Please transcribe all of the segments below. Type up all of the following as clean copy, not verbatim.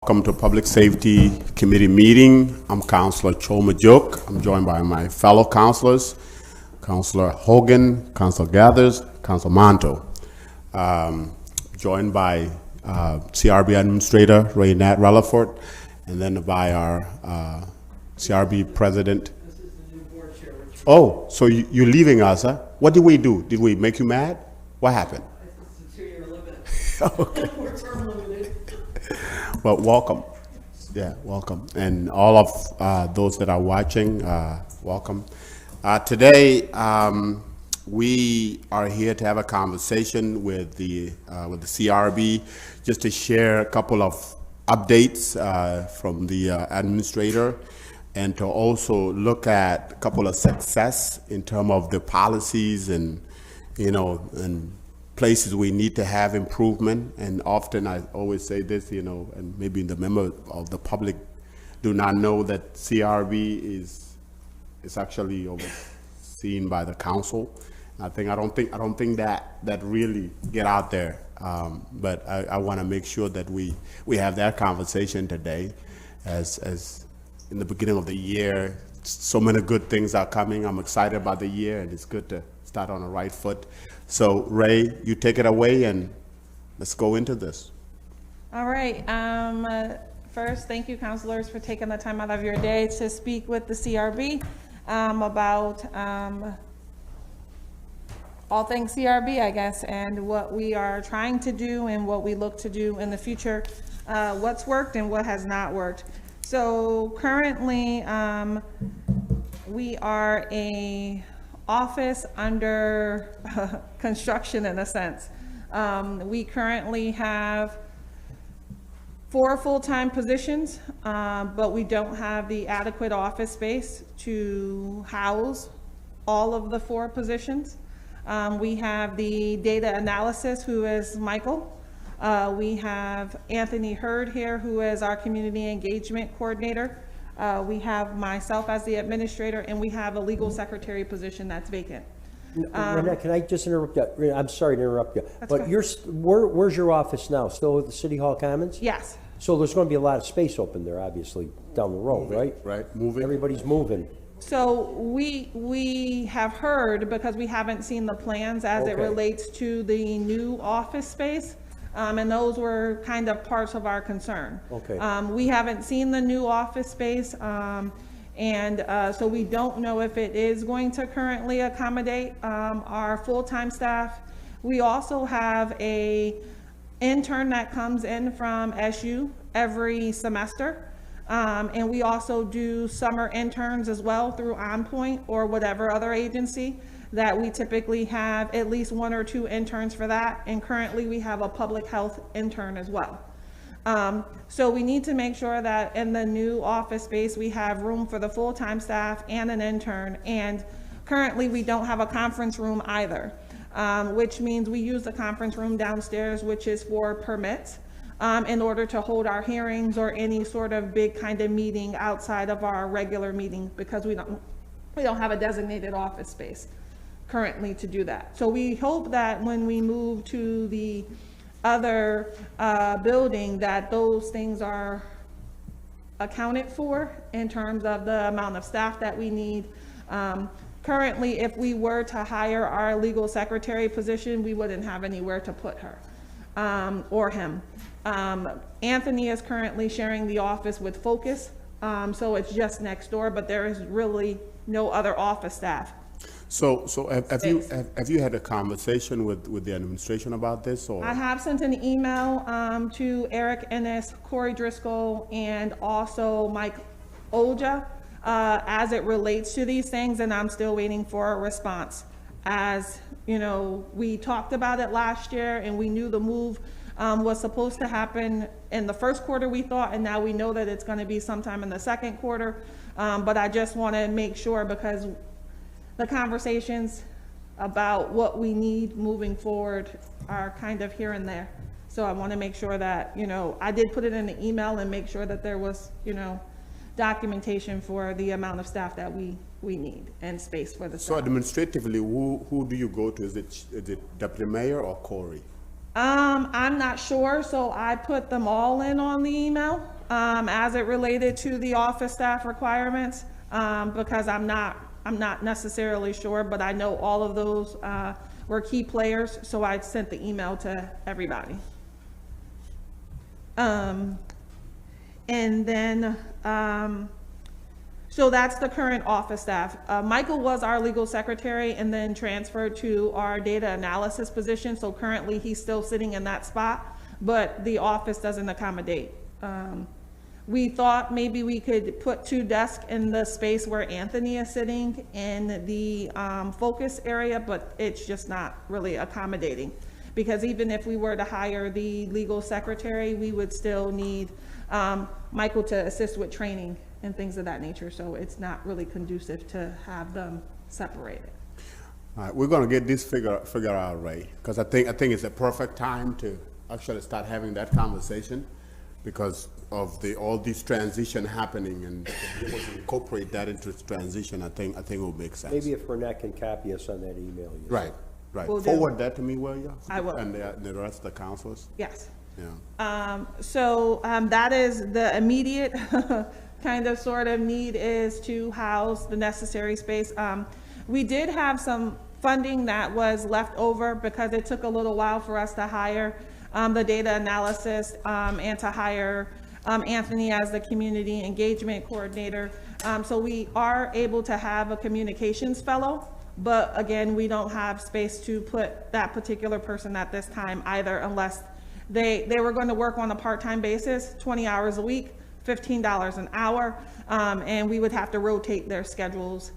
Welcome to Public Safety Committee meeting. I'm Councilor Choma-Joke. I'm joined by my fellow councilors, Councilor Hogan, Councilor Gathers, Councilor Monto. Joined by CRB Administrator Ray Nat Relaford, and then by our CRB President. This is the new board chair. Oh, so you're leaving us, huh? What did we do? Did we make you mad? What happened? It's a 2-year limit. Okay. We're term limited. Well, welcome. Yeah, welcome. And all of those that are watching, welcome. Today, we are here to have a conversation with the CRB, just to share a couple of updates from the administrator, and to also look at a couple of success in terms of the policies and, and places we need to have improvement. And often I always say this, and maybe the member of the public do not know that CRB is actually overseen by the council. I don't think that really get out there. But I want to make sure that we have that conversation today, as in the beginning of the year, so many good things are coming. I'm excited about the year, and it's good to start on the right foot. So Ray, you take it away and let's go into this. All right. First, thank you, councilors, for taking the time out of your day to speak with the CRB about all things CRB, I guess, and what we are trying to do and what we look to do in the future, what's worked and what has not worked. So currently, we are a office under construction in a sense. We currently have 4 full-time positions, but we don't have the adequate office space to house all of the 4 positions. We have the data analysis, who is Michael. We have Anthony Hurd here, who is our community engagement coordinator. We have myself as the administrator, and we have a legal secretary position that's vacant. Renee, can I just interrupt you? I'm sorry to interrupt you, but good. where's your office now? Still at the City Hall Commons? Yes. So there's going to be a lot of space open there, obviously, down the road, right? Right, moving. Everybody's moving. So we have heard, because we haven't seen the plans as it Okay. relates to the new office space, and those were kind of parts of our concern. Okay. We haven't seen the new office space, so we don't know if it is going to currently accommodate our full-time staff. We also have a intern that comes in from SU every semester. And we also do summer interns as well through OnPoint or whatever other agency that we typically have at least 1 or 2 interns for that. And currently we have a public health intern as well. So we need to make sure that in the new office space, we have room for the full-time staff and an intern. And currently we don't have a conference room either, which means we use the conference room downstairs, which is for permits. In order to hold our hearings or any sort of big kind of meeting outside of our regular meeting, because we don't have a designated office space currently to do that. So we hope that when we move to the other building, that those things are accounted for in terms of the amount of staff that we need. Currently, if we were to hire our legal secretary position, we wouldn't have anywhere to put her or him. Anthony is currently sharing the office with Focus, so it's just next door, but there is really no other office staff. So have you had a conversation with the administration about this, or? I have sent an email to Eric Ennis, Corey Driscoll, and also Mike Olja as it relates to these things, and I'm still waiting for a response. As you know, we talked about it last year, and we knew the move was supposed to happen in the first quarter, we thought, and now we know that it's going to be sometime in the second quarter. But I just want to make sure, because the conversations about what we need moving forward are kind of here and there. So I want to make sure that, I did put it in the email and make sure that there was, documentation for the amount of staff that we need and space for the staff. So administratively, who do you go to? Is it Deputy Mayor or Corey? I'm not sure, so I put them all in on the email. as it related to the office staff requirements, because I'm not necessarily sure, but I know all of those, were key players, so I sent the email to everybody. And then, so that's the current office staff. Michael was our legal secretary and then transferred to our data analysis position. So currently he's still sitting in that spot, but the office doesn't accommodate. We thought maybe we could put 2 desks in the space where Anthony is sitting in the focus area, but it's just not really accommodating. Because even if we were to hire the legal secretary, we would still need Michael to assist with training and things of that nature. So it's not really conducive to have them separated. All right, we're gonna get this figure out, Ray, because I think it's a perfect time to actually start having that conversation because of all this transition happening, and incorporate that into its transition. I think it will make sense. Maybe if Renee can copy us on that email. you Right. Will do. Forward that to me, will you? I will. And the rest of the councilors. Yes. Yeah. So that is the immediate kind of sort of need, is to house the necessary space. We did have some funding that was left over because it took a little while for us to hire the data analysis and to hire Anthony as the community engagement coordinator. So we are able to have a communications fellow, but again, we don't have space to put that particular person at this time either, unless they were going to work on a part-time basis, 20 hours a week, $15 an hour, and we would have to rotate their schedules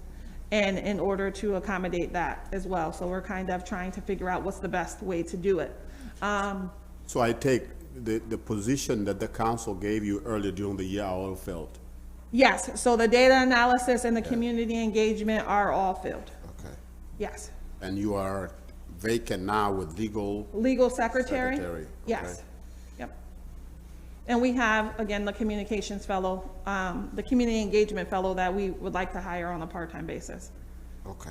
and in order to accommodate that as well. So we're kind of trying to figure out what's the best way to do it. So I take the position that the council gave you earlier during the year are all filled. Yes, so the data analysis and the community engagement are all filled. Okay. Yes. And you are vacant now with legal. Legal secretary? Secretary, Yes. okay. Yep. And we have, again, the communications fellow, the community engagement fellow that we would like to hire on a part-time basis. Okay.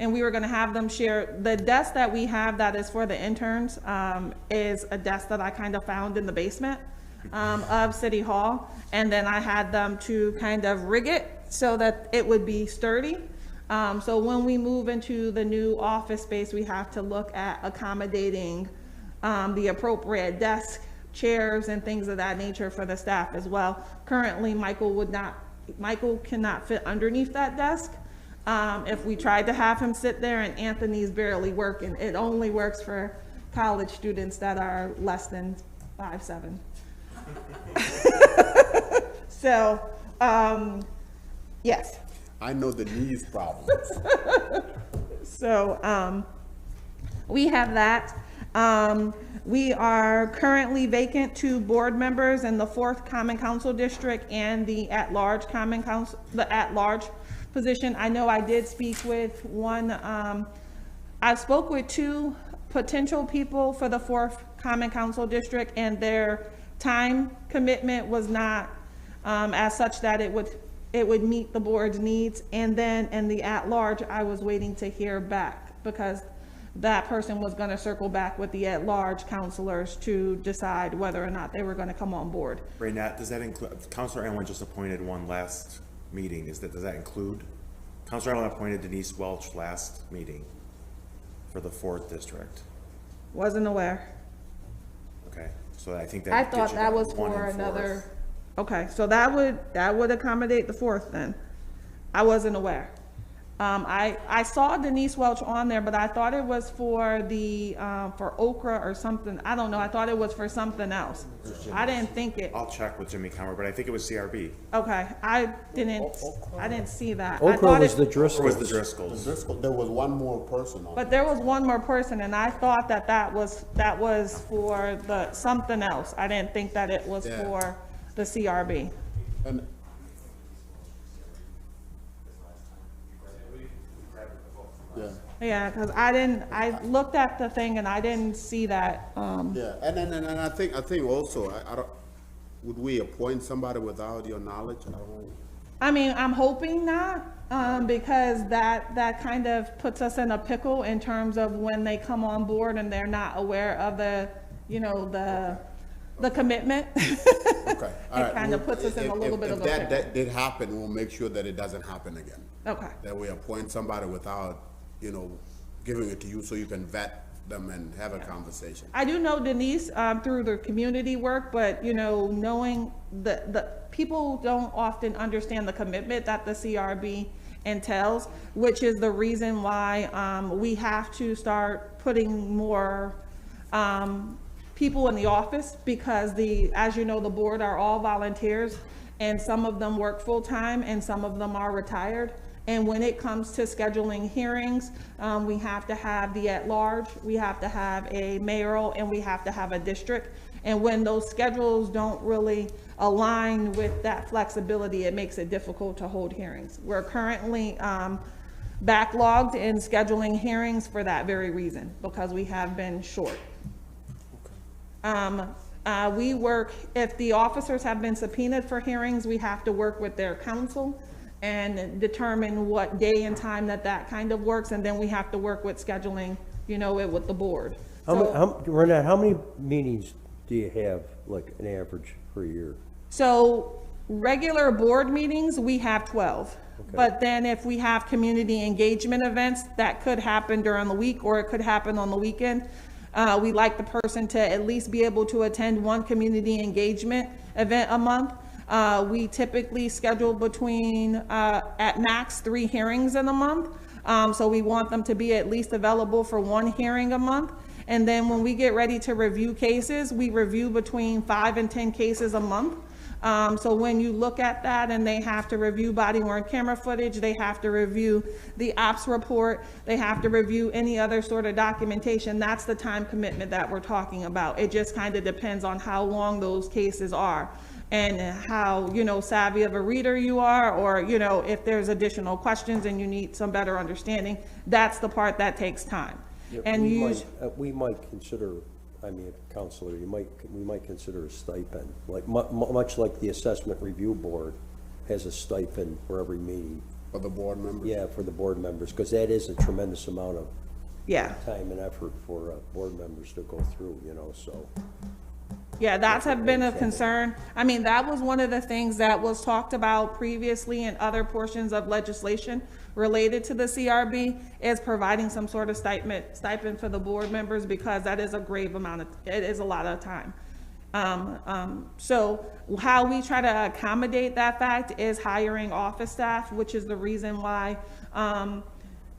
And we were gonna have them share, the desk that we have that is for the interns, is a desk that I kind of found in the basement, of City Hall. And then I had them to kind of rig it so that it would be sturdy. So when we move into the new office space, we have to look at accommodating, the appropriate desk, chairs, and things of that nature for the staff as well. Currently, Michael cannot fit underneath that desk. If we tried to have him sit there, and Anthony's barely working. It only works for college students that are less than 5'7". So, yes. I know the knees problems. So, we have that. We are currently vacant 2 board members in the 4th Common Council District and the at-large Common Council, the at-large position. I know I did speak with one, I spoke with 2 potential people for the 4th Common Council District, and their time commitment was not as such that it would meet the board's needs. And then in the at-large, I was waiting to hear back because that person was going to circle back with the at-large counselors to decide whether or not they were going to come on board. Raynette, does that include, Counselor Allen just appointed one last meeting, does that include? Counselor Allen appointed Denise Welch last meeting for the 4th district. Wasn't aware. Okay, so I think that I gets thought you that to was 1 for and 4th. another, okay, so that would accommodate the 4th then. I wasn't aware. I saw Denise Welch on there, but I thought it was for the, for Okra or something. I don't know. I thought it was for something else. I didn't think it, I'll check with Jimmy Comer, but I think it was CRB. okay, I didn't see that. I Okra thought was it- the Or was Driscolls. the Driscolls? There was one more person on. But there was one more person, and I thought that was for the, something else. I didn't think that it was Yeah. for the CRB. And yeah, Yeah, because I looked at the thing and I didn't see that, yeah, and I think also, I don't, would we appoint somebody without your knowledge? I don't know. I mean, I'm hoping not, because that kind of puts us in a pickle in terms of when they come on board and they're not aware of the, you know, the commitment. Okay. All right. It kind of puts us in a little bit of a If that pickle. did happen, we'll make sure that it doesn't happen again. Okay. That we appoint somebody without, giving it to you so you can vet them and have a conversation. I do know Denise through the community work, but knowing the people don't often understand the commitment that the CRB entails, which is the reason why we have to start putting more people in the office, because as you know, the board are all volunteers, and some of them work full-time and some of them are retired. And when it comes to scheduling hearings, we have to have the at-large, we have to have a mayoral, and we have to have a district. And when those schedules don't really align with that flexibility, it makes it difficult to hold hearings. We're currently backlogged in scheduling hearings for that very reason, because we have been short. We work, if the officers have been subpoenaed for hearings, we have to work with their counsel and determine what day and time that kind of works, and then we have to work with scheduling, it with the board. Renat, how many meetings do you have, like an average per year? So regular board meetings, we have 12. But then if we have community engagement events, that could happen during the week or it could happen on the weekend. We like the person to at least be able to attend one community engagement event a month. We typically schedule between, at max, 3 hearings in a month. So we want them to be at least available for 1 hearing a month. And then when we get ready to review cases, we review between 5 and 10 cases a month. So when you look at that and they have to review body-worn camera footage, they have to review the ops report, they have to review any other sort of documentation, that's the time commitment that we're talking about. It just kind of depends on how long those cases are and how, savvy of a reader you are, or, if there's additional questions and you need some better understanding, that's the part that takes time. Yeah, And we might consider, Counselor, we might consider a stipend, like much like the Assessment Review Board has a stipend for every meeting. For the board members? Yeah, for the board members, because that is a tremendous amount of yeah. time and effort for board members to go through, so. Yeah, that's have been a concern. That was one of the things that was talked about previously in other portions of legislation related to the CRB, is providing some sort of stipend for the board members, because that is a grave amount of, it is a lot of time. So how we try to accommodate that fact is hiring office staff, which is the reason why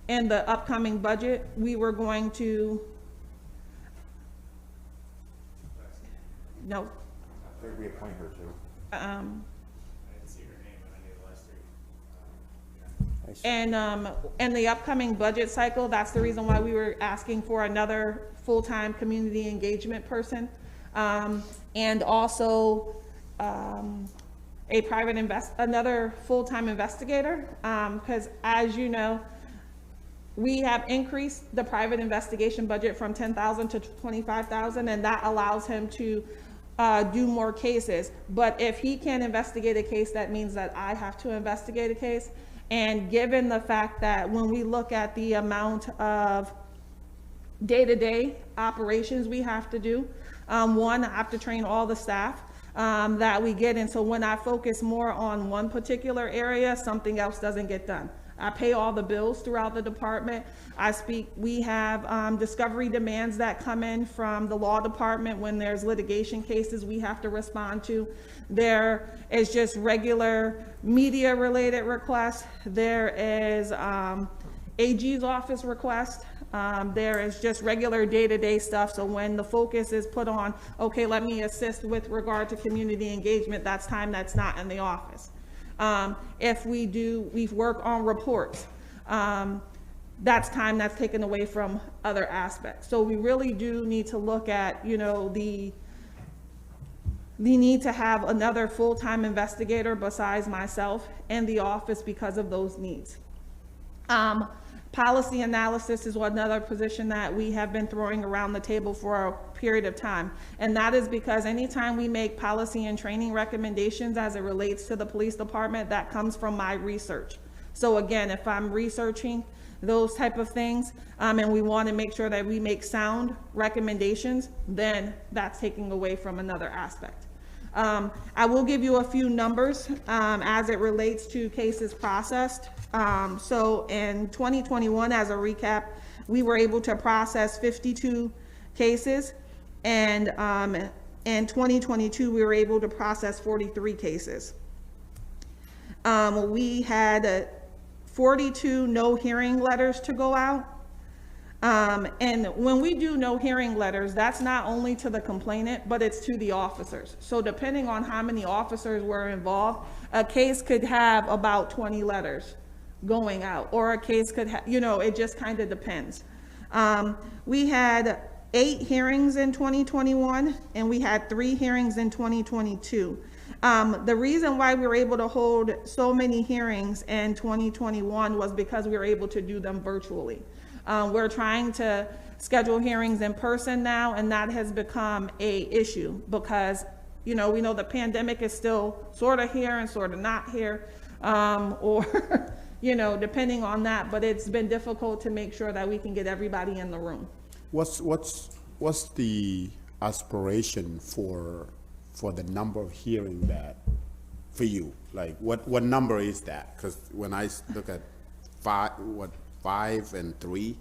in the upcoming budget, we were going to, no. I think we appoint her too. I didn't see her name on any of the last 3. And in the upcoming budget cycle, that's the reason why we were asking for another full-time community engagement person. And also another full-time investigator. Because as you know, we have increased the private investigation budget from 10,000 to 25,000, and that allows him to do more cases. But if he can't investigate a case, that means that I have to investigate a case. And given the fact that when we look at the amount of day-to-day operations we have to do, one, I have to train all the staff that we get. And so when I focus more on one particular area, something else doesn't get done. I pay all the bills throughout the department. We have discovery demands that come in from the law department when there's litigation cases we have to respond to. There is just regular media related requests. There is AG's office request. There is just regular day-to-day stuff. So when the focus is put on, okay, let me assist with regard to community engagement, that's time that's not in the office. If we work on reports, that's time that's taken away from other aspects. So we really do need to look at, the need to have another full-time investigator besides myself in the office because of those needs. Policy analysis is another position that we have been throwing around the table for a period of time. And that is because anytime we make policy and training recommendations as it relates to the police department, that comes from my research. So again, if I'm researching those type of things, and we want to make sure that we make sound recommendations, then that's taking away from another aspect. I will give you a few numbers as it relates to cases processed. So in 2021, as a recap, we were able to process 52 cases, and in 2022, we were able to process 43 cases. We had 42 no hearing letters to go out. And when we do no hearing letters, that's not only to the complainant, but it's to the officers. So depending on how many officers were involved, a case could have about 20 letters going out, or a case could have, it just kind of depends. We had 8 hearings in 2021, and we had 3 hearings in 2022. The reason why we were able to hold so many hearings in 2021 was because we were able to do them virtually. We're trying to schedule hearings in person now, and that has become a issue because, we know the pandemic is still sort of here and sort of not here, or, depending on that, but it's been difficult to make sure that we can get everybody in the room. What's the aspiration for the number of hearing that for you? Like what number is that? Because when I look at 5 and 3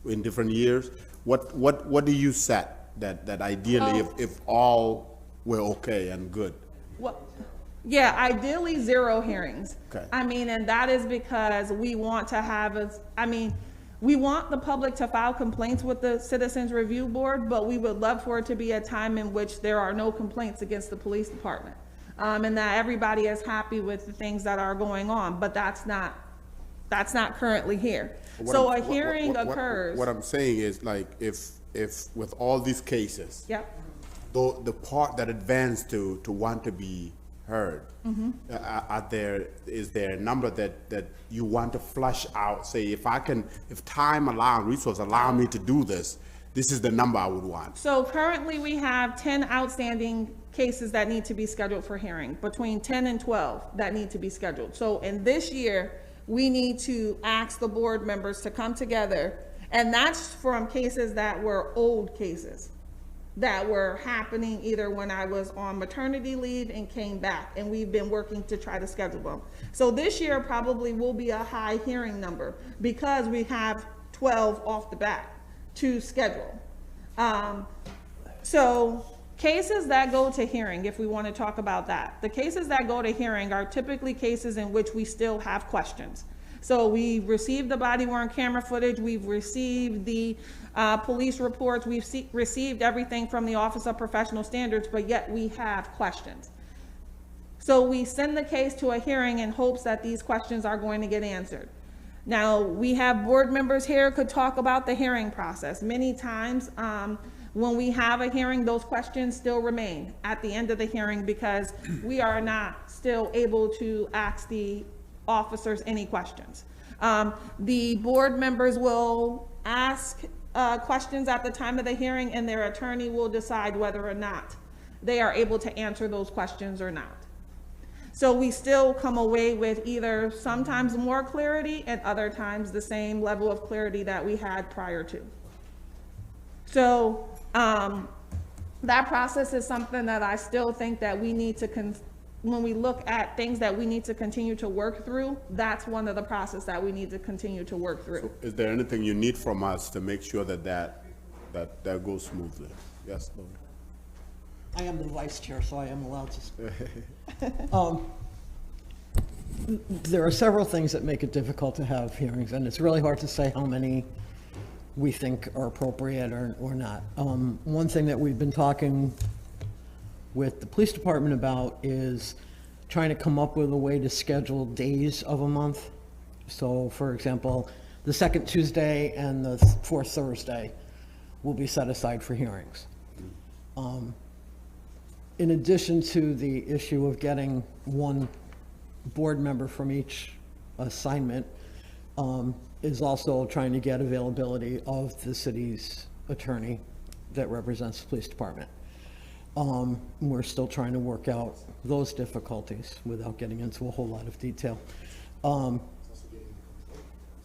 in different years, what do you set that ideally if all were okay and good? Well, yeah, ideally 0 hearings. Okay. And that is because we want to have we want the public to file complaints with the Citizens Review Board, but we would love for it to be a time in which there are no complaints against the police department. And that everybody is happy with the things that are going on, but that's not currently here. So a hearing occurs. What I'm saying is, like, if with all these cases, Yep. the part that advanced to want to be heard, is there a number that you want to flush out? Say, if time allow, resource allow me to do this, this is the number I would want. So currently we have 10 outstanding cases that need to be scheduled for hearing, between 10 and 12 that need to be scheduled. So in this year, we need to ask the board members to come together, and that's from cases that were old cases that were happening either when I was on maternity leave and came back, and we've been working to try to schedule them. So this year probably will be a high hearing number because we have 12 off the bat to schedule. So cases that go to hearing, if we want to talk about that, the cases that go to hearing are typically cases in which we still have questions. So we received the body-worn camera footage, we've received the police reports, we've received everything from the Office of Professional Standards, but yet we have questions. So we send the case to a hearing in hopes that these questions are going to get answered. Now, we have board members here could talk about the hearing process. Many times, when we have a hearing, those questions still remain at the end of the hearing because we are not still able to ask the officers any questions. The board members will ask questions at the time of the hearing, and their attorney will decide whether or not they are able to answer those questions or not. So we still come away with either sometimes more clarity and other times the same level of clarity that we had prior to. So that process is something that I still think that we need to, when we look at things that we need to continue to work through, that's one of the process that we need to continue to work through. Is there anything you need from us to make sure that goes smoothly? Yes, Lord. I am the vice chair, so I am allowed to speak. There are several things that make it difficult to have hearings, and it's really hard to say how many we think are appropriate or not. One thing that we've been talking with the police department about is trying to come up with a way to schedule days of a month. So, for example, the second Tuesday and the fourth Thursday will be set aside for hearings. In addition to the issue of getting one board member from each assignment, is also trying to get availability of the city's attorney that represents the police department. We're still trying to work out those difficulties without getting into a whole lot of detail.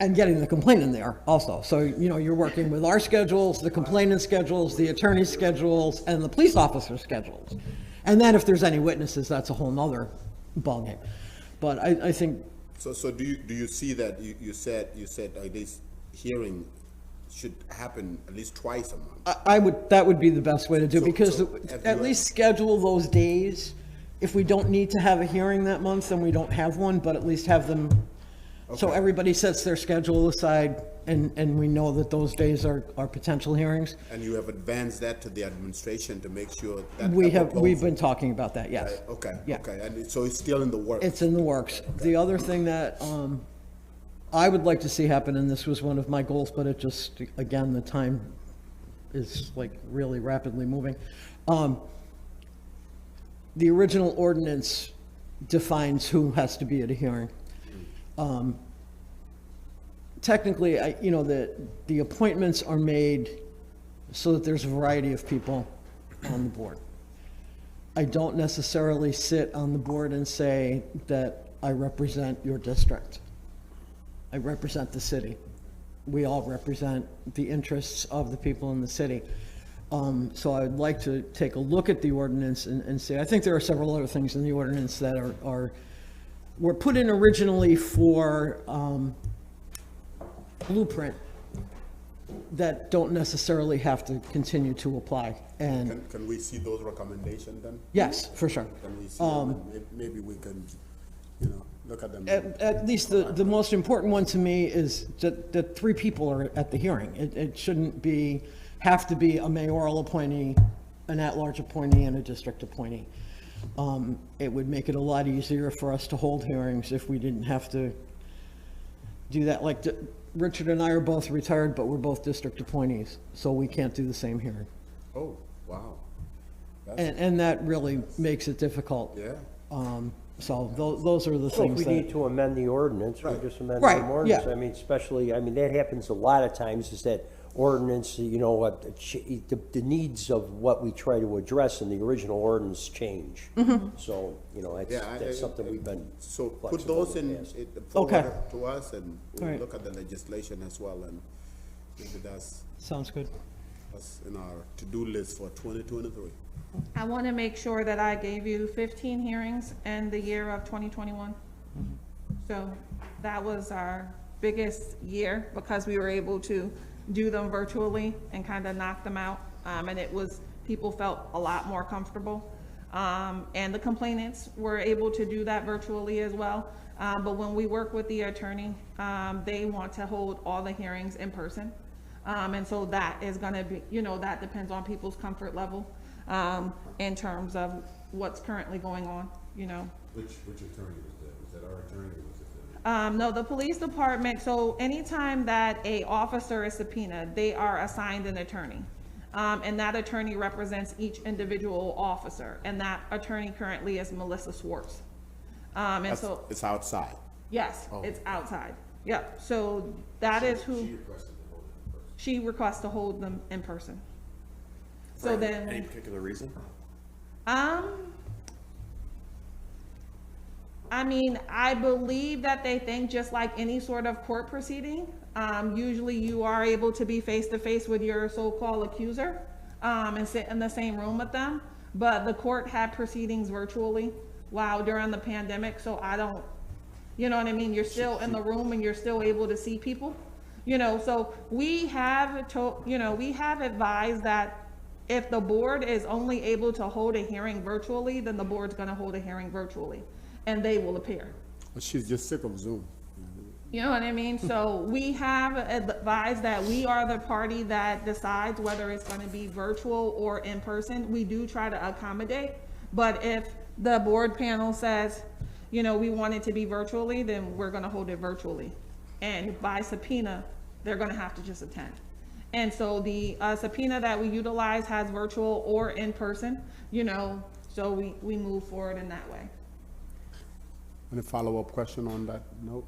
and getting the complainant there also. So, you know, you're working with our schedules, the complainant schedules, the attorney schedules, and the police officer schedules. And then if there's any witnesses, that's a whole nother ballgame. But I think, So do you see that, you said this hearing should happen at least twice a month? that would be the best way to do, So- because so have at you- least schedule those days. If we don't need to have a hearing that month, then we don't have one, but at least have them, so Okay. everybody sets their schedule aside, and we know that those days are potential hearings. And you have advanced that to the administration to make sure that. We've proposal- been talking about that, yes. Right, okay, Yeah. okay, and so it's still in the works? It's in the works. The other thing that I would like to see happen, and this was one of my goals, but it just, again, the time is like really rapidly moving. The original ordinance defines who has to be at a hearing. Technically, you know, the appointments are made so that there's a variety of people on the board. I don't necessarily sit on the board and say that I represent your district. I represent the city. We all represent the interests of the people in the city. So I'd like to take a look at the ordinance and say, I think there are several other things in the ordinance that were put in originally for blueprint that don't necessarily have to continue to apply. And Can we see those recommendations then? yes, for sure. Can we see them, and maybe we can, look at them? At least the most important one to me is that three people are at the hearing. It shouldn't have to be a mayoral appointee, an at-large appointee, and a district appointee. It would make it a lot easier for us to hold hearings if we didn't have to do that. Like, Richard and I are both retired, but we're both district appointees, so we can't do the same hearing. Oh, wow. That's- And that really makes it difficult. Yeah. So those are the So if things we that. need to amend the ordinance, we Right. just amend Right, the ordinance. yeah. I mean, especially, I mean, that happens a lot of times, is that ordinance, you know, what, the needs of what we try to address in the original ordinance change. So, you know, Yeah, that's something we've been So put flexible those in the in, past. forward Okay. to us, and All we'll right. look at the legislation as well, and maybe that's Sounds good. in our to-do list for 2023. I want to make sure that I gave you 15 hearings in the year of 2021. So that was our biggest year because we were able to do them virtually and kind of knock them out. And people felt a lot more comfortable. And the complainants were able to do that virtually as well. But when we work with the attorney, they want to hold all the hearings in person. And so that is going to be, that depends on people's comfort level in terms of what's currently going on, Which attorney was that? Was that our attorney or was it? No, the police department, so anytime that a officer is subpoenaed, they are assigned an attorney. And that attorney represents each individual officer, and that attorney currently is Melissa Swartz. And so, It's outside. yes, it's outside. Yep, so that is who. She requests to hold them in person. So For then. Any particular reason? I mean, I believe that they think just like any sort of court proceeding, usually you are able to be face to face with your so-called accuser, and sit in the same room with them. But the court had proceedings virtually during the pandemic, so I don't, you know what I mean? You're still in the room and you're still able to see people, so we have advised that if the board is only able to hold a hearing virtually, then the board's gonna hold a hearing virtually, and they will appear. Well, she's just sick of Zoom. You know what I mean? So we have advised that we are the party that decides whether it's gonna be virtual or in person. We do try to accommodate, but if the board panel says, we want it to be virtually, then we're gonna hold it virtually. And by subpoena, they're gonna have to just attend. And so the subpoena that we utilize has virtual or in person, so we move forward in that way. Any follow-up question on that note?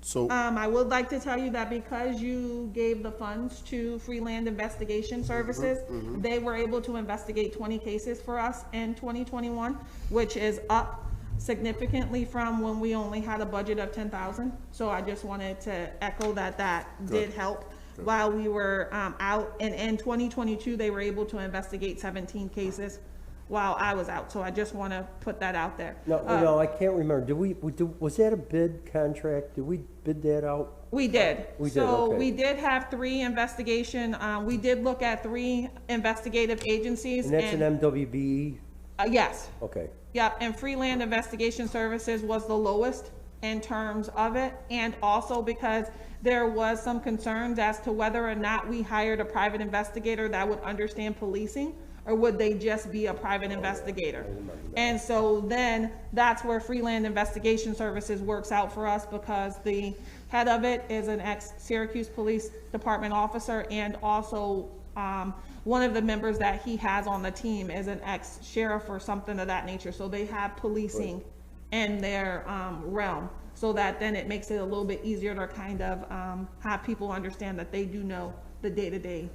So, I would like to tell you that because you gave the funds to Freeland Investigation Services, they were able to investigate 20 cases for us in 2021, which is up significantly from when we only had a budget of 10,000. So I just wanted to echo that did help while we were out. And in 2022, they were able to investigate 17 cases while I was out. So I just want to put that out there. No, I can't remember. Was that a bid contract? Did we bid that out? We did. We did, So okay. we did have we did look at 3 investigative agencies. And that's an MWBE? Yes. Okay. Yep, and Freeland Investigation Services was the lowest in terms of it, and also because there was some concerns as to whether or not we hired a private investigator that would understand policing, or would they just be a private investigator? And so then, that's where Freeland Investigation Services works out for us, because the head of it is an ex-Syracuse Police Department officer, and also one of the members that he has on the team is an ex-sheriff or something of that nature. So they have policing in their realm, so that then it makes it a little bit easier to kind of have people understand that they do know the day-to-day,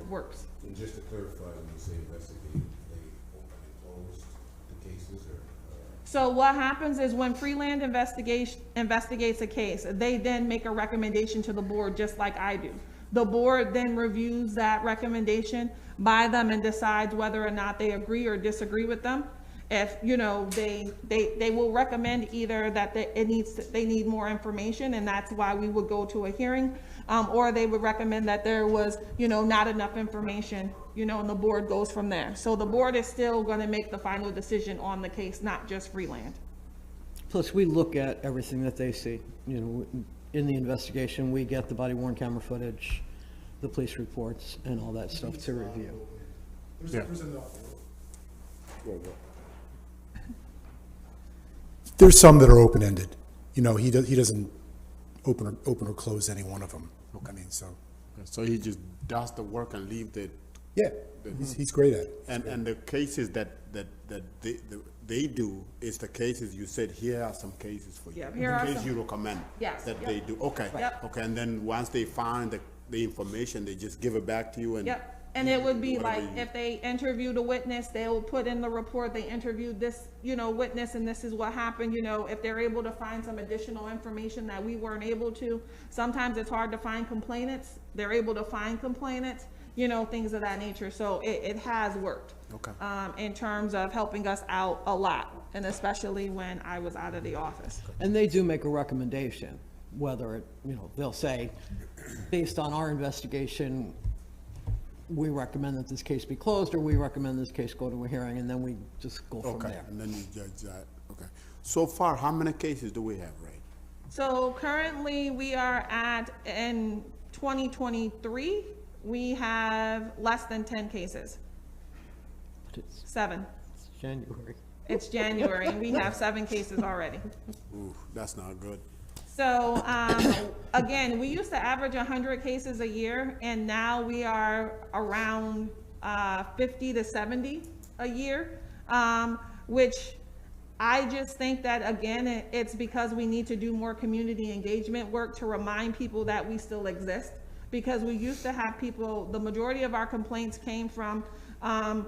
works. And just to clarify, when you say investigate, they open and close the cases, or? So what happens is when Freeland investigates a case, they then make a recommendation to the board, just like I do. The board then reviews that recommendation by them and decides whether or not they agree or disagree with them. If, they will recommend either that they need more information, and that's why we would go to a hearing, or they would recommend that there was, not enough information, and the board goes from there. So the board is still gonna make the final decision on the case, not just Freeland. Plus, we look at everything that they see, in the investigation. We get the body worn camera footage, the police reports, and all that stuff to review. There's enough. There's some that are open-ended. He doesn't open or close any one of them. I mean, So he just does the work and leave the, yeah, he's great at it. and the cases that they do is the cases you said, here are some cases for you. Yeah, here are The case some. you recommend. Yes, That yep. they do, okay. Yep. Okay, and then once they find the information, they just give it back to you and. Yep, and it would be Whatever like, you- if they interviewed a witness, they will put in the report, they interviewed this, witness, and this is what happened, if they're able to find some additional information that we weren't able to. Sometimes it's hard to find complainants, they're able to find complainants, things of that nature, so it has worked. Okay. In terms of helping us out a lot, and especially when I was out of the office. And they do make a recommendation, whether it, they'll say, based on our investigation, we recommend that this case be closed, or we recommend this case go to a hearing, and then we just go from Okay, there. and then you judge that, okay. So far, how many cases do we have, Ray? So currently, we are in 2023, we have less than 10 cases, But it's 7. January. It's January, and we have 7 cases already. Ooh, that's not good. So, again, we used to average 100 cases a year, and now we are around 50 to 70 a year, which I just think that, again, it's because we need to do more community engagement work to remind people that we still exist. Because we used to have people, the majority of our complaints came from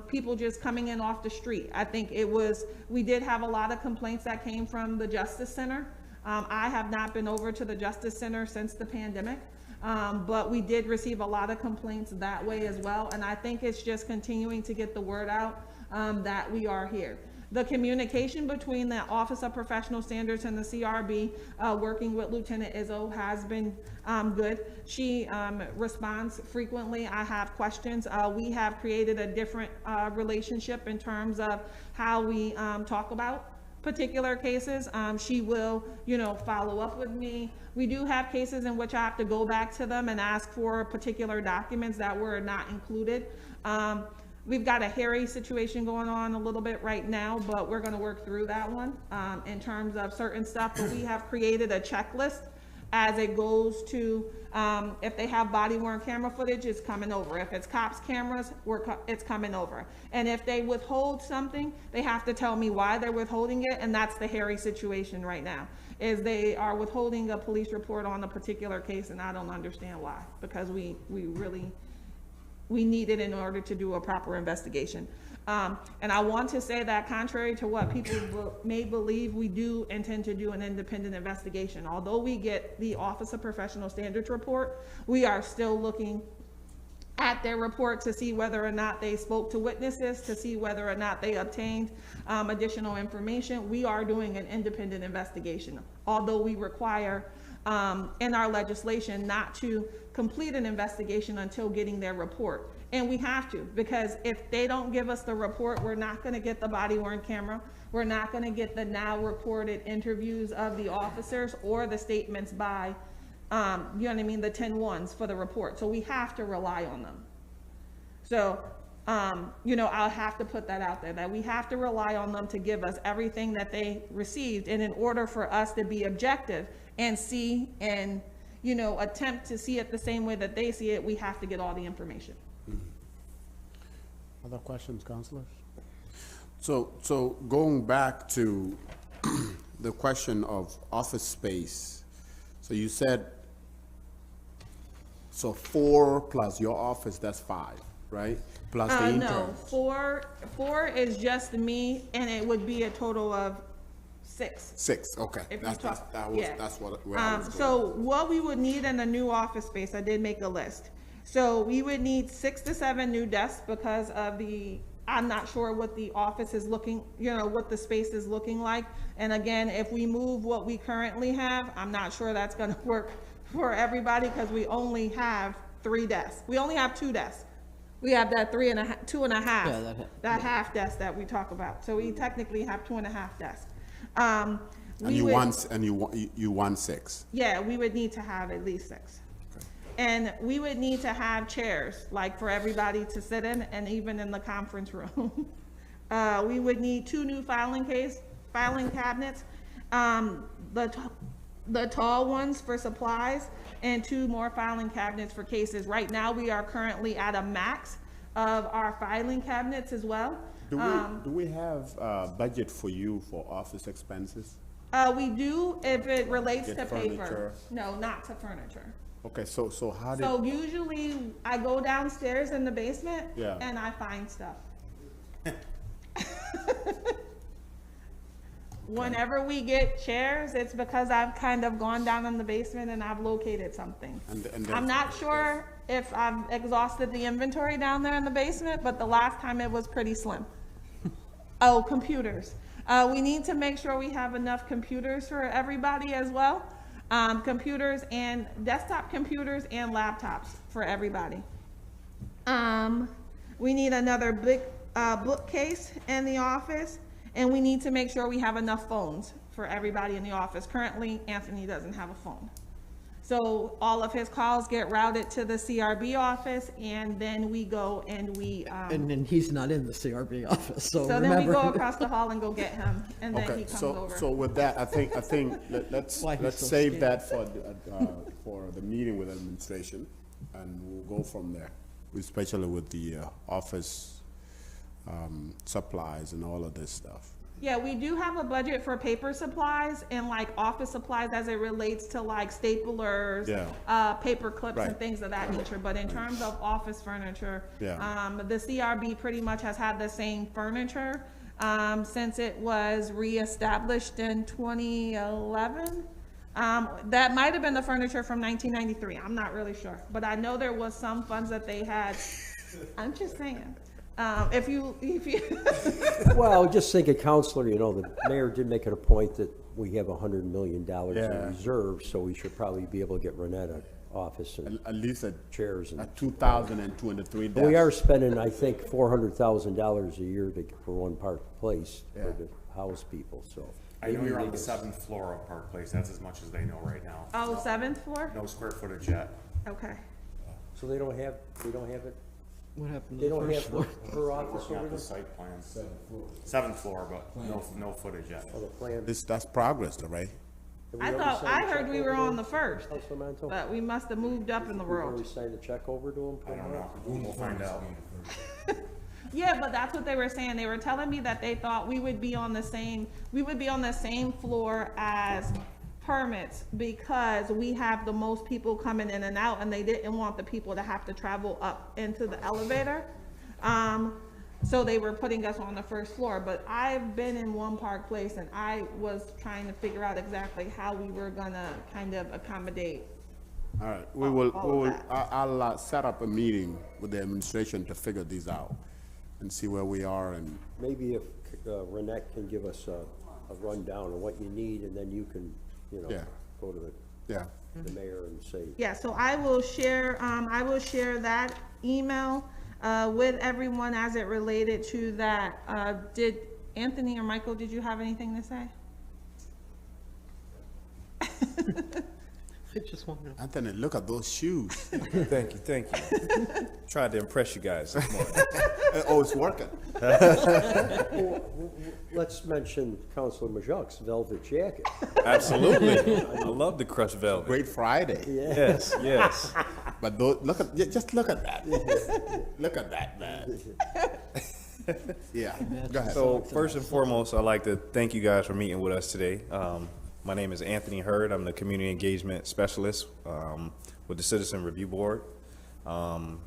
people just coming in off the street. I think we did have a lot of complaints that came from the Justice Center. I have not been over to the Justice Center since the pandemic, but we did receive a lot of complaints that way as well. And I think it's just continuing to get the word out that we are here. The communication between the Office of Professional Standards and the CRB, working with Lieutenant Izzo, has been good. She responds frequently. I have questions. We have created a different relationship in terms of how we talk about particular cases. She will, follow up with me. We do have cases in which I have to go back to them and ask for particular documents that were not included. We've got a hairy situation going on a little bit right now, but we're going to work through that one in terms of certain stuff. But we have created a checklist as it goes to, if they have body worn camera footage, it's coming over. If it's cops cameras, it's coming over. And if they withhold something, they have to tell me why they're withholding it. And that's the hairy situation right now, is they are withholding a police report on a particular case, and I don't understand why, because we need it in order to do a proper investigation. And I want to say that contrary to what people may believe, we do intend to do an independent investigation. Although we get the Office of Professional Standards report, we are still looking at their report to see whether or not they spoke to witnesses, to see whether or not they obtained additional information. We are doing an independent investigation, although we require in our legislation not to complete an investigation until getting their report. And we have to, because if they don't give us the report, we're not going to get the body-worn camera. We're not going to get the now recorded interviews of the officers or the statements by, you know what I mean, the 10-1s for the report. So we have to rely on them. So, you know, I'll have to put that out there, that we have to rely on them to give us everything that they received. And in order for us to be objective and see and, you know, attempt to see it the same way that they see it, we have to get all the information. Other questions, councilors? So going back to the question of office space, so you said, so 4 plus your office, that's 5, right? Plus the interns. No, four is just me, and it would be a total of 6. 6, okay. If you That's talk- that was yeah. that's what where I was going. So what we would need in a new office space, I did make a list. So we would need 6 to 7 new desks because of I'm not sure what the office is looking, you know, what the space is looking like. And again, if we move what we currently have, I'm not sure that's gonna work for everybody because we only have 3 desks. We only have 2 desks. We have that 2.5, Yeah, that half desk that we talk about. So we technically have 2.5 desks. And we you would- want 6. Yeah, we would need to have at least 6. And we would need to have chairs, like for everybody to sit in, and even in the conference room. We would need 2 new filing cabinets, the tall ones for supplies, and 2 more filing cabinets for cases. Right now, we are currently at a max of our filing cabinets as well. Do we have budget for you for office expenses? We do if it relates Get to paper. furniture. No, not to furniture. Okay, so how did, So usually I go downstairs in the basement Yeah. and I find stuff. Whenever we get chairs, it's because I've kind of gone down in the basement and I've located something. And then- I'm not sure if I've exhausted the inventory down there in the basement, but the last time it was pretty slim. Oh, computers. We need to make sure we have enough computers for everybody as well. Computers and desktop computers and laptops for everybody. We need another big bookcase in the office, and we need to make sure we have enough phones for everybody in the office. Currently, Anthony doesn't have a phone. So all of his calls get routed to the CRB office, and then we go and we, And then he's not in the CRB office, so so then we remember. go across the hall and go get him, and then he okay, comes so over. with that, I think let's Why he's so save scared. that for the meeting with administration, and we'll go from there, especially with the office supplies and all of this stuff. Yeah, we do have a budget for paper supplies and like office supplies as it relates to like staplers, Yeah. paper clips and Right. things of that nature. But in terms of office furniture, Yeah. the CRB pretty much has had the same furniture since it was reestablished in 2011. That might have been the furniture from 1993. I'm not really sure, but I know there was some funds that they had. I'm just saying. If you Well, just think a counselor, you know, the mayor did make it a point that we have $100 million Yeah. in reserve, so we should probably be able to get Renetta an office and At least at chairs and. 2,203 But we are desks. spending, I think, $400,000 a year for one Park Place Yeah. for the house people, so. I know maybe you're on they the can- 7th floor of Park Place, that's as much as they know right now. oh, 7th floor? No square footage yet. Okay. So they don't have it, What happened they to the don't first have floor? her office Working over out the there? site plans. 7th floor, but no footage yet. Oh, the plan. That's progress, though, right? Have we I already thought, signed I the heard check we over were to on him? the first, Councilman Manto? but we must have moved up in the We've world. already signed the check over to him? I don't know, we'll find out. Yeah, but that's what they were saying. They were telling me that they thought we would be on the same floor as permits because we have the most people coming in and out, and they didn't want the people to have to travel up into the elevator. So they were putting us on the first floor, but I've been in One Park Place and I was trying to figure out exactly how we were gonna kind of accommodate. All right, all of that. I'll set up a meeting with the administration to figure these out and see where we are and, Maybe if Renette can give us a rundown of what you need, and then you can, Yeah. go to yeah. the mayor and say, Yeah, so I will share that email, with everyone as it related to that. Did Anthony or Michael, did you have anything to say? I just want to. Anthony, look at those shoes. Thank you. Tried to impress you guys this morning. Oh, it's working. let's mention Councilor Majok's velvet jacket. Absolutely. I love the crushed velvet. Great Friday. Yes, yes. But just look at that. Look at that, man. Yeah, go ahead. So first and foremost, I'd like to thank you guys for meeting with us today. My name is Anthony Hurd. I'm the Community Engagement Specialist with the Citizen Review Board. I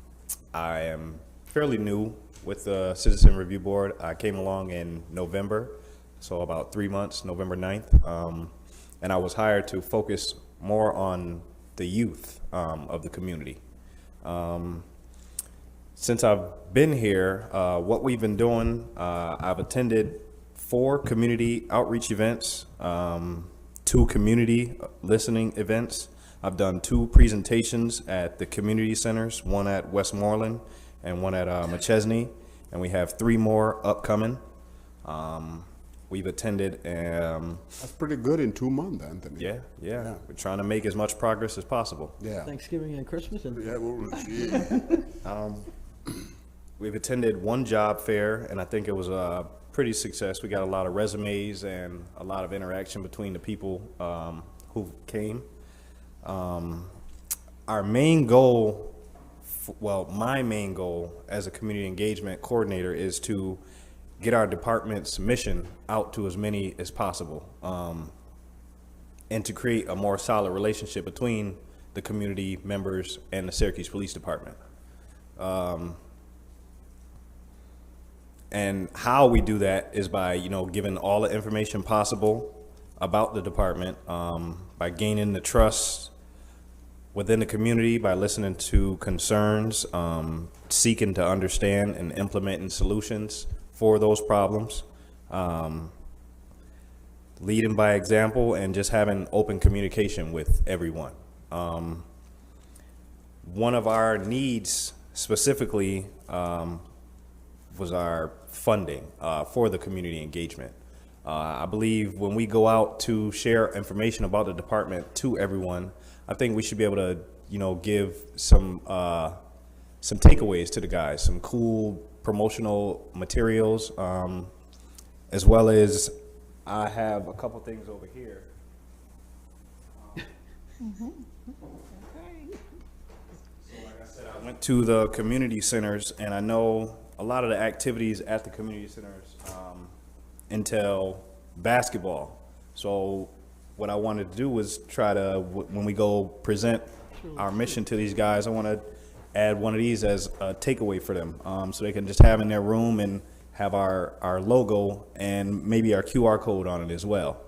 am fairly new with the Citizen Review Board. I came along in November, so about 3 months, November 9th. And I was hired to focus more on the youth of the community. Since I've been here, what we've been doing, I've attended 4 community outreach events, 2 community listening events. I've done 2 presentations at the community centers, one at Westmoreland and one at McChesney, and we have 3 more upcoming. We've attended, That's pretty good in 2 months, Anthony. yeah. We're trying to make as much progress as possible. Yeah. Thanksgiving and Christmas and Yeah, yeah. We've attended 1 job fair, and I think it was a pretty success. We got a lot of resumes and a lot of interaction between the people who came. Our main goal, my main goal as a community engagement coordinator is to get our department's mission out to as many as possible, and to create a more solid relationship between the community members and the Syracuse Police Department. And how we do that is by, giving all the information possible about the department, by gaining the trust within the community, by listening to concerns, seeking to understand and implementing solutions for those problems, leading by example, and just having open communication with everyone. One of our needs specifically was our funding for the community engagement. I believe when we go out to share information about the department to everyone, I think we should be able to, give some takeaways to the guys, some cool promotional materials, as well as I have a couple things over here. I went to the community centers, and I know a lot of the activities at the community centers entail basketball. So what I wanted to do was try to, when we go present our mission to these guys, I want to add one of these as a takeaway for them, so they can just have in their room and have our logo and maybe our QR code on it as well.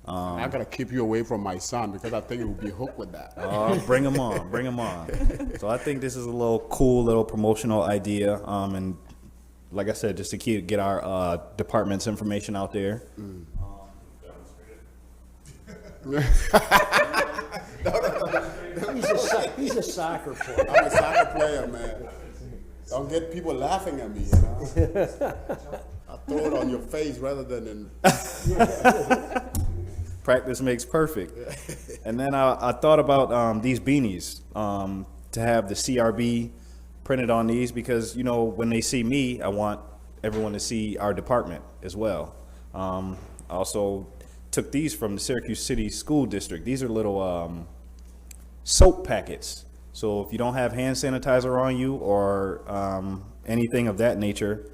I gotta keep you away from my son because I think he will be hooked with that. Bring them on. So I think this is a little cool little promotional idea, and like I said, just to get our department's information out there. he's a soccer player. I'm a soccer player, man. Don't get people laughing at me, I throw it on your face rather than in. Practice makes perfect. And then I thought about these beanies, to have the CRB printed on these, because when they see me, I want everyone to see our department as well. I also took these from the Syracuse City School District. These are little soap packets. So if you don't have hand sanitizer on you or anything of that nature,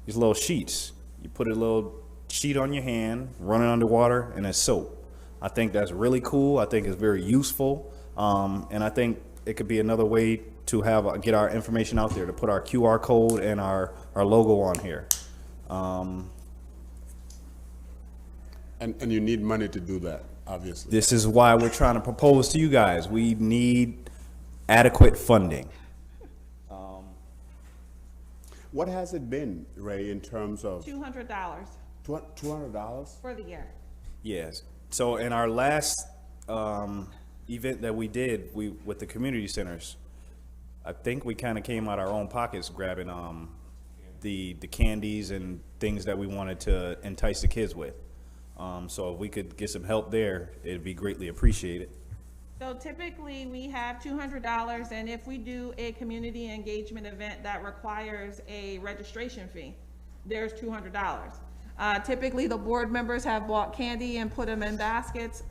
these little sheets. You put a little sheet on your hand, run it underwater, and it's soap. I think that's really cool. I think it's very useful. And I think it could be another way to have, get our information out there, to put our QR code and our logo on here. And you need money to do that, obviously. This is why we're trying to propose to you guys, we need adequate funding. What has it been, Ray, in terms of $200 $200? for the year. Yes. So in our last event that we did, with the community centers, I think we kind of came out our own pockets grabbing the candies and things that we wanted to entice the kids with. So if we could get some help there, it'd be greatly appreciated. So typically, we have $200, and if we do a community engagement event that requires a registration fee, there's $200. Typically, the board members have bought candy and put them in baskets.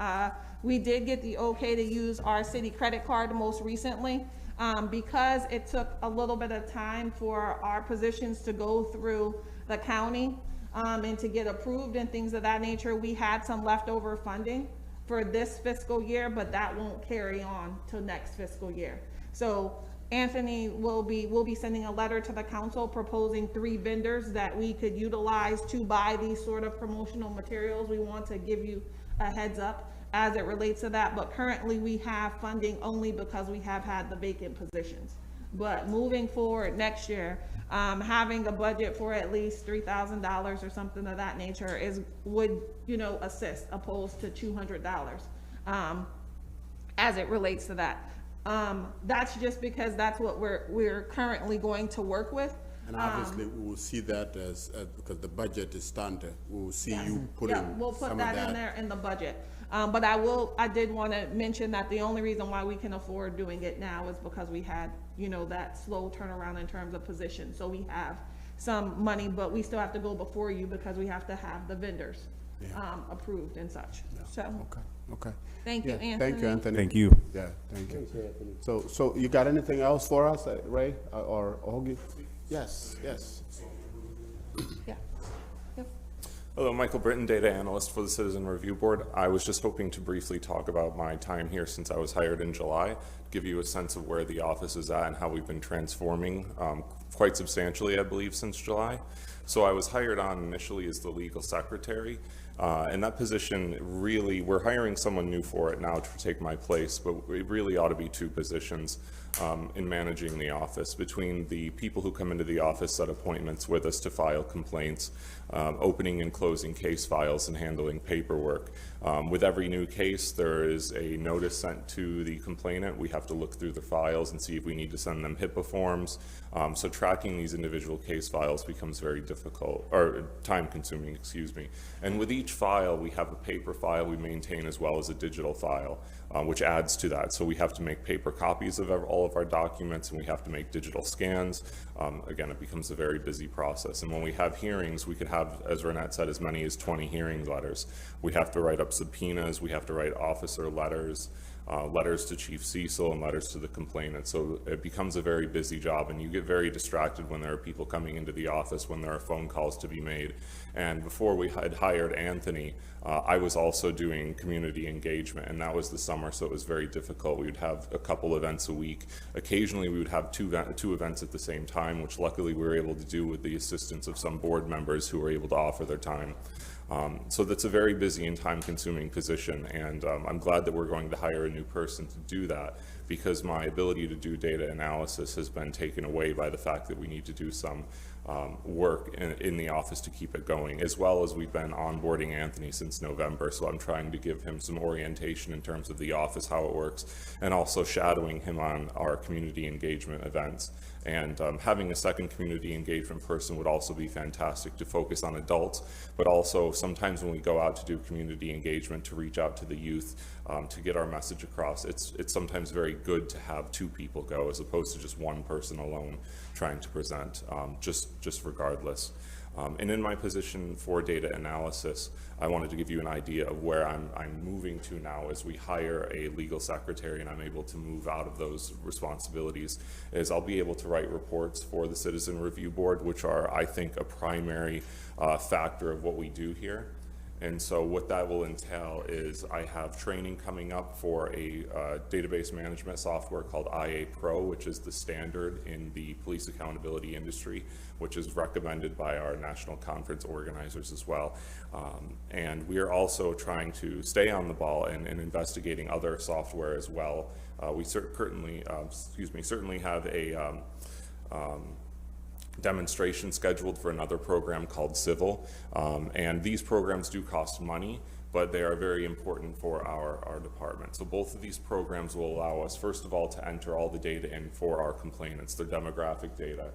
We did get the okay to use our city credit card most recently. Because it took a little bit of time for our positions to go through the county and to get approved and things of that nature, we had some leftover funding for this fiscal year, but that won't carry on till next fiscal year. So Anthony will be sending a letter to the council proposing 3 vendors that we could utilize to buy these sort of promotional materials. We want to give you a heads up as it relates to that, but currently we have funding only because we have had the vacant positions. But moving forward next year, having a budget for at least $3,000 or something of that nature would assist, opposed to $200 as it relates to that. That's just because that's what we're currently going to work with. And obviously, we will see that as because the budget is standard, we will see you putting Yeah, we'll put some that of in there in the budget. But I did want to mention that the only reason why we can afford doing it now is because we had, that slow turnaround in terms of positions. So we have some money, but we still have to go before you because we have to have the vendors approved and such. So, Okay. thank you, Yeah, Anthony. thank you, Anthony. Thank you. Yeah, thank you. Thanks, Anthony. So you got anything else for us, Ray, or Hoagie? Yes. Yeah. Yep. Hello, Michael Britton, data analyst for the Citizen Review Board. I was just hoping to briefly talk about my time here since I was hired in July, give you a sense of where the office is at and how we've been transforming quite substantially, I believe, since July. So I was hired on initially as the legal secretary. And that position really, we're hiring someone new for it now to take my place, but it really ought to be 2 positions in managing the office, between the people who come into the office, set appointments with us to file complaints, opening and closing case files, and handling paperwork. With every new case, there is a notice sent to the complainant. We have to look through the files and see if we need to send them HIPAA forms. So tracking these individual case files becomes very difficult, or time-consuming, excuse me. And with each file, we have a paper file we maintain as well as a digital file, which adds to that. So we have to make paper copies of all of our documents, and we have to make digital scans. Again, it becomes a very busy process. And when we have hearings, we could have, as Renette said, as many as 20 hearing letters. We have to write up subpoenas, we have to write officer letters, letters to Chief Cecil, and letters to the complainant. So it becomes a very busy job, and you get very distracted when there are people coming into the office, when there are phone calls to be made. And before we had hired Anthony, I was also doing community engagement, and that was the summer, so it was very difficult. We would have a couple events a week. Occasionally we would have two events at the same time, which luckily we were able to do with the assistance of some board members who were able to offer their time. So that's a very busy and time-consuming position, and I'm glad that we're going to hire a new person to do that, because my ability to do data analysis has been taken away by the fact that we need to do some work in the office to keep it going, as well as we've been onboarding Anthony since November, so I'm trying to give him some orientation in terms of the office, how it works, and also shadowing him on our community engagement events. And having a second community engagement person would also be fantastic to focus on adults, but also sometimes when we go out to do community engagement to reach out to the youth, to get our message across, it's sometimes very good to have 2 people go as opposed to just one person alone trying to present, just regardless. And in my position for data analysis, I wanted to give you an idea of where I'm moving to now as we hire a legal secretary and I'm able to move out of those responsibilities, is I'll be able to write reports for the Citizen Review Board, which are, I think, a primary factor of what we do here. And so what that will entail is I have training coming up for a database management software called IA Pro, which is the standard in the police accountability industry, which is recommended by our national conference organizers as well. And we are also trying to stay on the ball and investigating other software as well. We certainly have a demonstration scheduled for another program called Civil, and these programs do cost money, but they are very important for our department. So both of these programs will allow us, first of all, to enter all the data in for our complainants, their demographic data,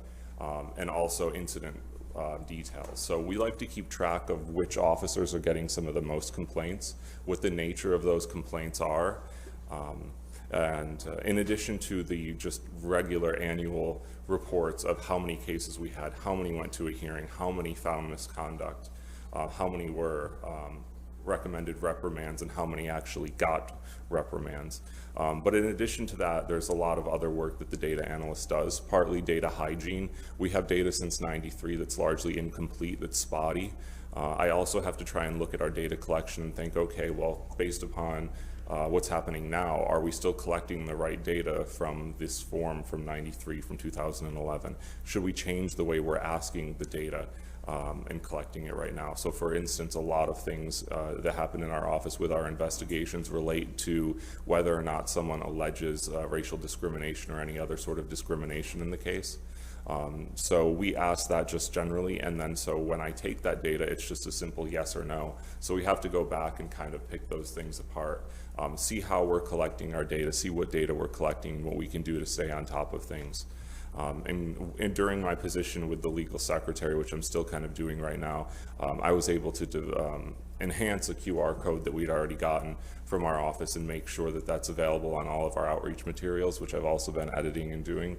and also incident details. So we like to keep track of which officers are getting some of the most complaints, what the nature of those complaints are, and in addition to the just regular annual reports of how many cases we had, how many went to a hearing, how many found misconduct, how many were recommended reprimands, and how many actually got reprimands. But in addition to that, there's a lot of other work that the data analyst does, partly data hygiene. We have data since '93 that's largely incomplete, that's spotty. I also have to try and look at our data collection and think, okay, well, based upon what's happening now, are we still collecting the right data from this form from '93, from 2011? Should we change the way we're asking the data and collecting it right now? So for instance, a lot of things that happen in our office with our investigations relate to whether or not someone alleges racial discrimination or any other sort of discrimination in the case. So we ask that just generally, and then so when I take that data, it's just a simple yes or no. So we have to go back and kind of pick those things apart, see how we're collecting our data, see what data we're collecting, what we can do to stay on top of things. And during my position with the legal secretary, which I'm still kind of doing right now, I was able to enhance a QR code that we'd already gotten from our office and make sure that that's available on all of our outreach materials, which I've also been editing and doing.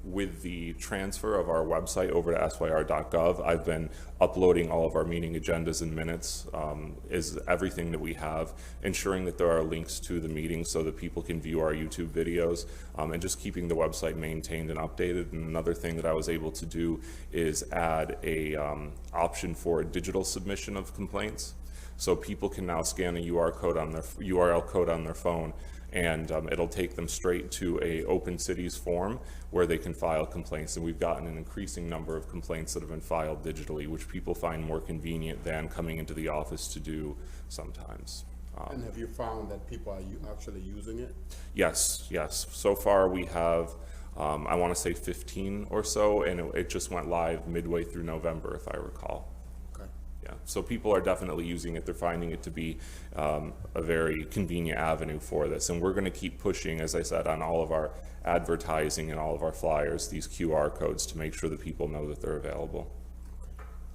With the transfer of our website over to syr.gov, I've been uploading all of our meeting agendas and minutes, is everything that we have, ensuring that there are links to the meetings so that people can view our YouTube videos, and just keeping the website maintained and updated. And another thing that I was able to do is add a option for a digital submission of complaints. So people can now scan a URL code on their phone, and it'll take them straight to a Open Cities form where they can file complaints. And we've gotten an increasing number of complaints that have been filed digitally, which people find more convenient than coming into the office to do sometimes. And have you found that people are actually using it? Yes. So far we have, I want to say 15 or so, and it just went live midway through November, if I recall. Yeah, so people are definitely using it. They're finding it to be a very convenient avenue for this. And we're going to keep pushing, as I said, on all of our advertising and all of our flyers, these QR codes to make sure that people know that they're available.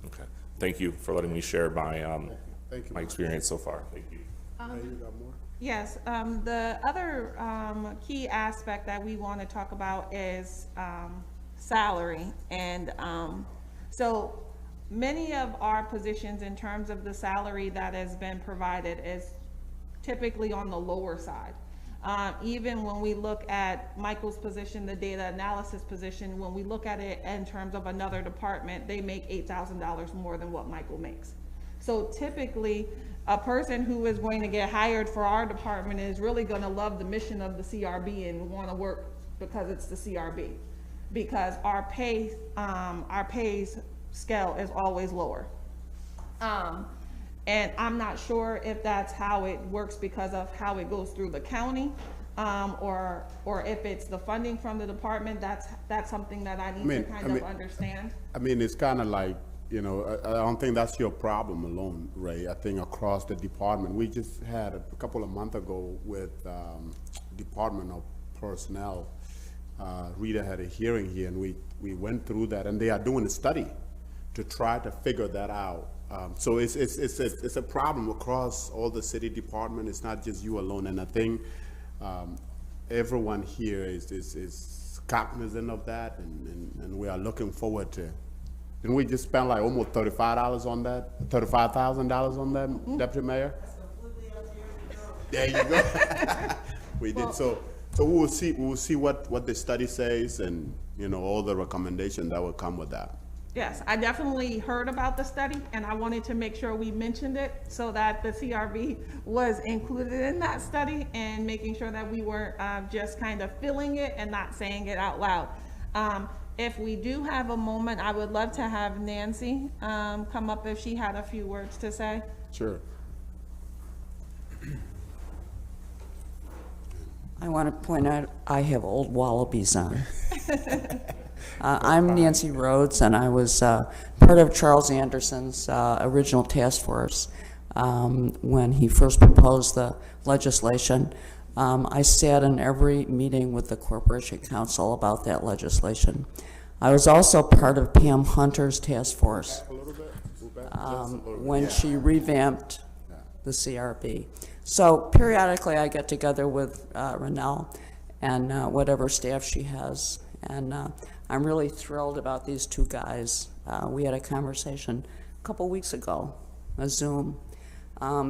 Okay. Thank you for letting me share my, my experience so far. Thank you. You got more? Yes, the other key aspect that we want to talk about is salary. And so many of our positions in terms of the salary that has been provided is typically on the lower side. Even when we look at Michael's position, the data analysis position, when we look at it in terms of another department, they make $8,000 more than what Michael makes. So typically, a person who is going to get hired for our department is really going to love the mission of the CRB and want to work because it's the CRB, because our pay scale is always lower. And I'm not sure if that's how it works because of how it goes through the county, or if it's the funding from the department. That's something that I need to kind of understand. I mean, it's kind of like, you know, I don't think that's your problem alone, Ray. I think across the department, we just had a couple of months ago with Department of Personnel. Rita had a hearing here, and we went through that, and they are doing a study to try to figure that out. So it's a problem across all the city department. It's not just you alone, and I think everyone here is cognizant of that, and we are looking forward to. Didn't we just spend like almost $35 on that? $35,000 on that, Deputy Mayor? There you go. We did. So we will see what the study says, and you know all the recommendations that will come with that. Yes, I definitely heard about the study, and I wanted to make sure we mentioned it so that the CRB was included in that study, and making sure that we weren't just kind of feeling it and not saying it out loud. If we do have a moment, I would love to have Nancy come up if she had a few words to say. Sure. I want to point out, I have old wallabies on. I'm Nancy Rhodes, and I was part of Charles Anderson's original task force when he first proposed the legislation. I sat in every meeting with the Corporation Council about that legislation. I was also part of Pam Hunter's task force when she revamped the CRB. So periodically I get together with Renelle and whatever staff she has, and I'm really thrilled about these two guys. We had a conversation a couple weeks ago, a Zoom,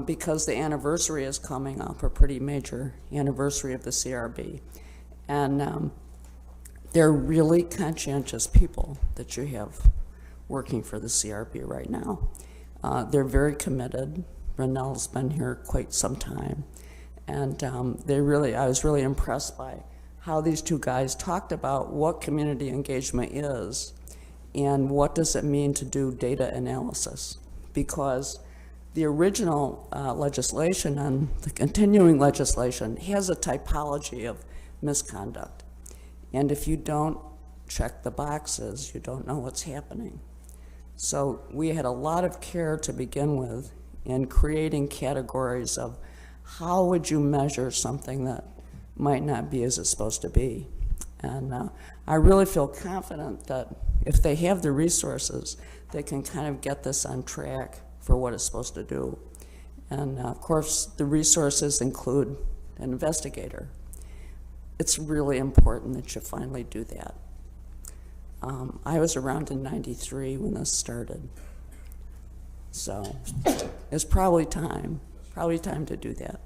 because the anniversary is coming up, a pretty major anniversary of the CRB. And they're really conscientious people that you have working for the CRB right now. They're very committed. Renelle's been here quite some time. And I was really impressed by how these two guys talked about what community engagement is and what does it mean to do data analysis. Because the original legislation and the continuing legislation has a typology of misconduct. And if you don't check the boxes, you don't know what's happening. So we had a lot of care to begin with in creating categories of how would you measure something that might not be as it's supposed to be. And I really feel confident that if they have the resources, they can kind of get this on track for what it's supposed to do. And of course, the resources include an investigator. It's really important that you finally do that. I was around in '93 when this started. So it's probably time to do that.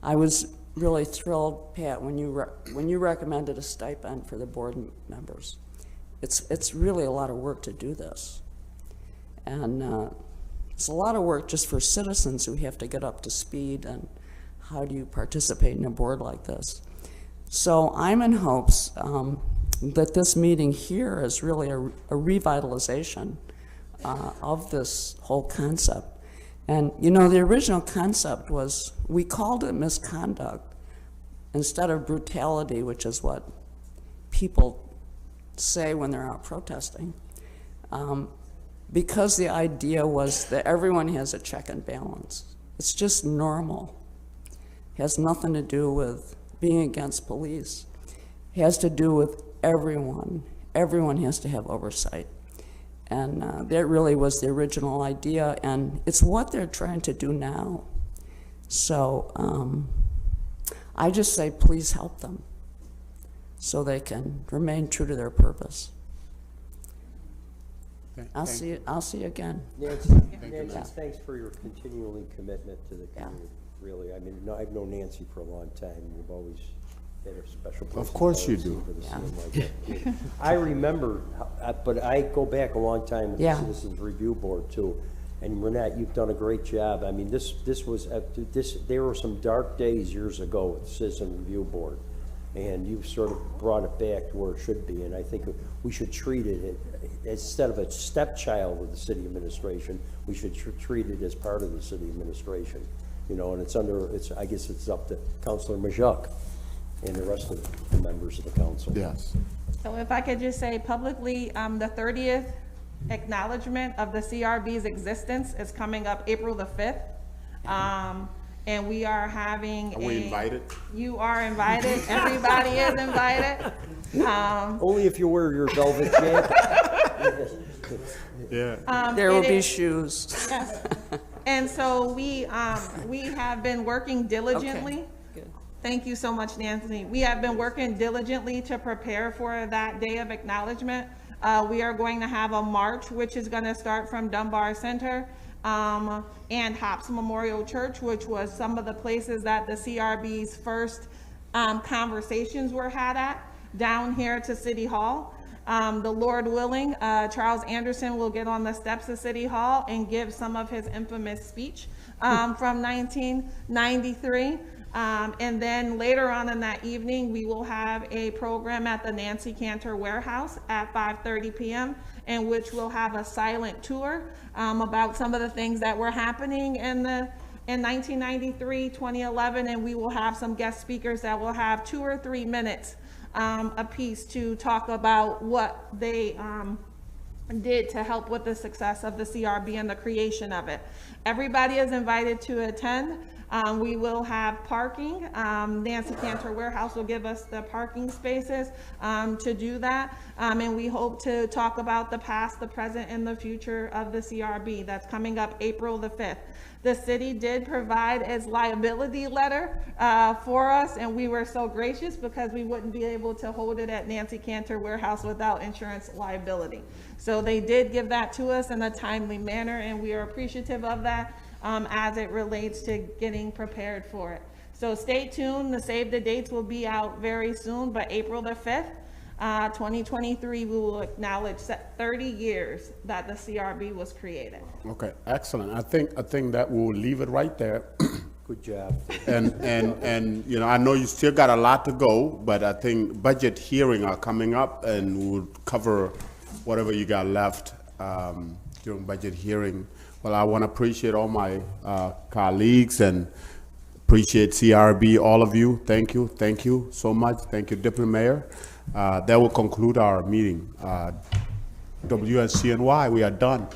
I was really thrilled, Pat, when you recommended a stipend for the board members. It's really a lot of work to do this. And it's a lot of work just for citizens who have to get up to speed and how do you participate in a board like this. So I'm in hopes that this meeting here is really a revitalization of this whole concept. And you know, the original concept was, we called it misconduct instead of brutality, which is what people say when they're out protesting. Because the idea was that everyone has a check and balance. It's just normal. It has nothing to do with being against police. It has to do with everyone. Everyone has to have oversight. And that really was the original idea, and it's what they're trying to do now. So I just say, please help them so they can remain true to their purpose. I'll see you again. Nancy, thanks for your continuing commitment to the community, really. I mean, I've known Nancy for a long time. You've always had a special place. Of course you do. For the like that. I remember, but I go back a long time with the Citizens Review Board too. And Renette, you've done a great job. I mean, there were some dark days years ago with the Citizen Review Board, and you've sort of brought it back to where it should be. And I think we should treat it instead of a stepchild of the city administration. We should treat it as part of the city administration. You know, and I guess it's up to Councilor Majok and the rest of the members of the council. Yes. So if I could just say publicly, the 30th acknowledgement of the CRB's existence is coming up April the 5th. And we are having Are we invited? You are invited. Everybody is invited. Only if you wear your velvet jacket. Yeah. There will be shoes. Yes. And so we have been working diligently. Okay. Good. Thank you so much, Nancy. We have been working diligently to prepare for that day of acknowledgement. We are going to have a march, which is going to start from Dunbar Center and Hops Memorial Church, which was some of the places that the CRB's first conversations were had at, down here to City Hall. The Lord willing, Charles Anderson will get on the steps of City Hall and give some of his infamous speech from 1993. And then later on in that evening, we will have a program at the Nancy Cantor Warehouse at 5:30 p.m. in which we'll have a silent tour about some of the things that were happening in 1993, 2011, and we will have some guest speakers that will have 2 or 3 minutes a piece to talk about what they did to help with the success of the CRB and the creation of it. Everybody is invited to attend. We will have parking. Nancy Cantor Warehouse will give us the parking spaces to do that. And we hope to talk about the past, the present, and the future of the CRB. That's coming up April the 5th. The city did provide its liability letter for us, and we were so gracious because we wouldn't be able to hold it at Nancy Cantor Warehouse without insurance liability. So they did give that to us in a timely manner, and we are appreciative of that as it relates to getting prepared for it. So stay tuned. The save the dates will be out very soon, but April the 5th, 2023, we will acknowledge 30 years that the CRB was created. Okay, excellent. I think that we'll leave it right there. Good job. And you know, I know you still got a lot to go, but I think budget hearing are coming up, and we'll cover whatever you got left during budget hearing. Well, I want to appreciate all my colleagues and appreciate CRB, all of you. Thank you so much. Thank you, Deputy Mayor. That will conclude our meeting. WSCNY, we are done.